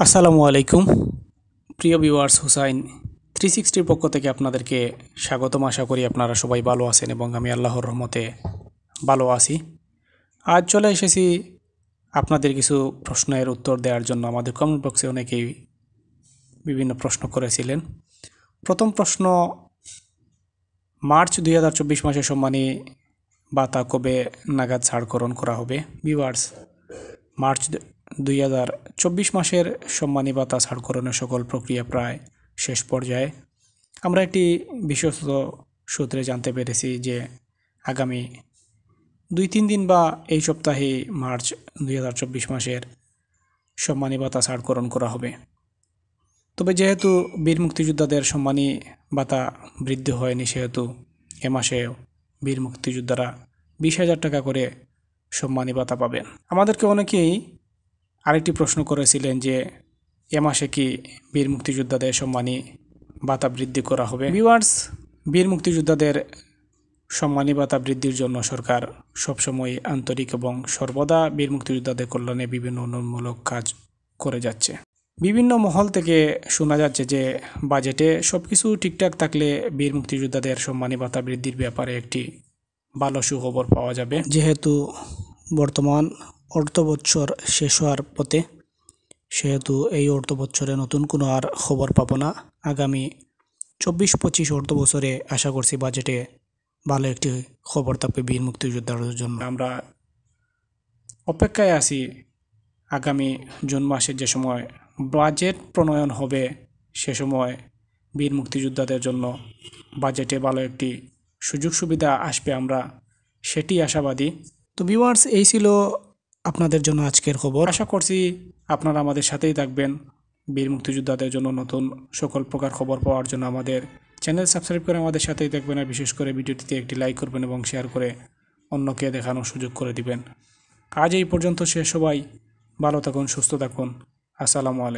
আসসালামু আলাইকুম প্রিয় ভিউয়ার্স, হুসাইন 360 পক্ষ থেকে আপনাদেরকে স্বাগতম। আশা করি আপনারা সবাই ভালো আছেন এবং আমি আল্লাহর রহমতে ভালো আছি। আজ চলে এসেছি আপনাদের কিছু প্রশ্নের উত্তর দেওয়ার জন্য। আমাদের কমেন্ট বক্সে অনেকেই বিভিন্ন প্রশ্ন করেছিলেন। প্রথম প্রশ্ন, মার্চ 2024 মাসে সম্মানী ভাতা কবে নাগাদ ছাড়করণ করা হবে? ভিউয়ার্স, মার্চ 2024 মাসের সম্মানী ভাতা ছাড়করণের সকল প্রক্রিয়া প্রায় শেষ পর্যায়ে। আমরা একটি বিশ্বস্ত সূত্রে জানতে পেরেছি যে আগামী 2-3 দিন বা এই সপ্তাহে মার্চ 2024 মাসের সম্মানী ভাতা ছাড়করণ করা হবে। তবে যেহেতু বীর মুক্তিযোদ্ধাদের সম্মানী ভাতা বৃদ্ধি হয়নি, সেহেতু এ মাসে বীর মুক্তিযোদ্ধারা 20,000 টাকা করে সম্মানী ভাতা পাবেন। আমাদেরকে অনেকেই আরেকটি প্রশ্ন করেছিলেন যে এ মাসে কি বীর মুক্তিযোদ্ধাদের সম্মানী ভাতা বৃদ্ধি করা হবে? ভিউয়ার্স, বীর মুক্তিযোদ্ধাদের সম্মানী ভাতা বৃদ্ধির জন্য সরকার সবসময় আন্তরিক এবং সর্বদা বীর মুক্তিযোদ্ধাদের কল্যাণে বিভিন্ন উন্নয়নমূলক কাজ করে যাচ্ছে। বিভিন্ন মহল থেকে শোনা যাচ্ছে যে বাজেটে সব কিছু ঠিকঠাক থাকলে বীর মুক্তিযোদ্ধাদের সম্মানী ভাতা বৃদ্ধির ব্যাপারে একটি ভালো সুখবর পাওয়া যাবে। যেহেতু বর্তমান অর্থ বছর শেষ হওয়ার পথে, সেহেতু এই অর্থ বছরে নতুন কোনো আর খবর পাবো না। আগামী 24-25 অর্থ বছরে আশা করছি বাজেটে ভালো একটি খবর থাকবে বীর মুক্তিযোদ্ধাদের জন্য। আমরা অপেক্ষায় আছি আগামী জুন মাসে যে সময় বাজেট প্রণয়ন হবে, সে সময় বীর মুক্তিযোদ্ধাদের জন্য বাজেটে ভালো একটি সুযোগ সুবিধা আসবে, আমরা সেটি আশাবাদী। তো ভিউয়ার্স, এই ছিল আপনাদের জন্য আজকের খবর। আশা করছি আপনারা আমাদের সাথেই থাকবেন। বীর মুক্তিযোদ্ধাদের জন্য নতুন সকল প্রকার খবর পাওয়ার জন্য আমাদের চ্যানেল সাবস্ক্রাইব করে আমাদের সাথেই থাকবেন, আর বিশেষ করে ভিডিওটিতে একটি লাইক করবেন এবং শেয়ার করে অন্যকে দেখানোর সুযোগ করে দিবেন। আজ এই পর্যন্ত শেষ। সবাই ভালো থাকুন, সুস্থ থাকুন। আসসালামু আলাইকুম।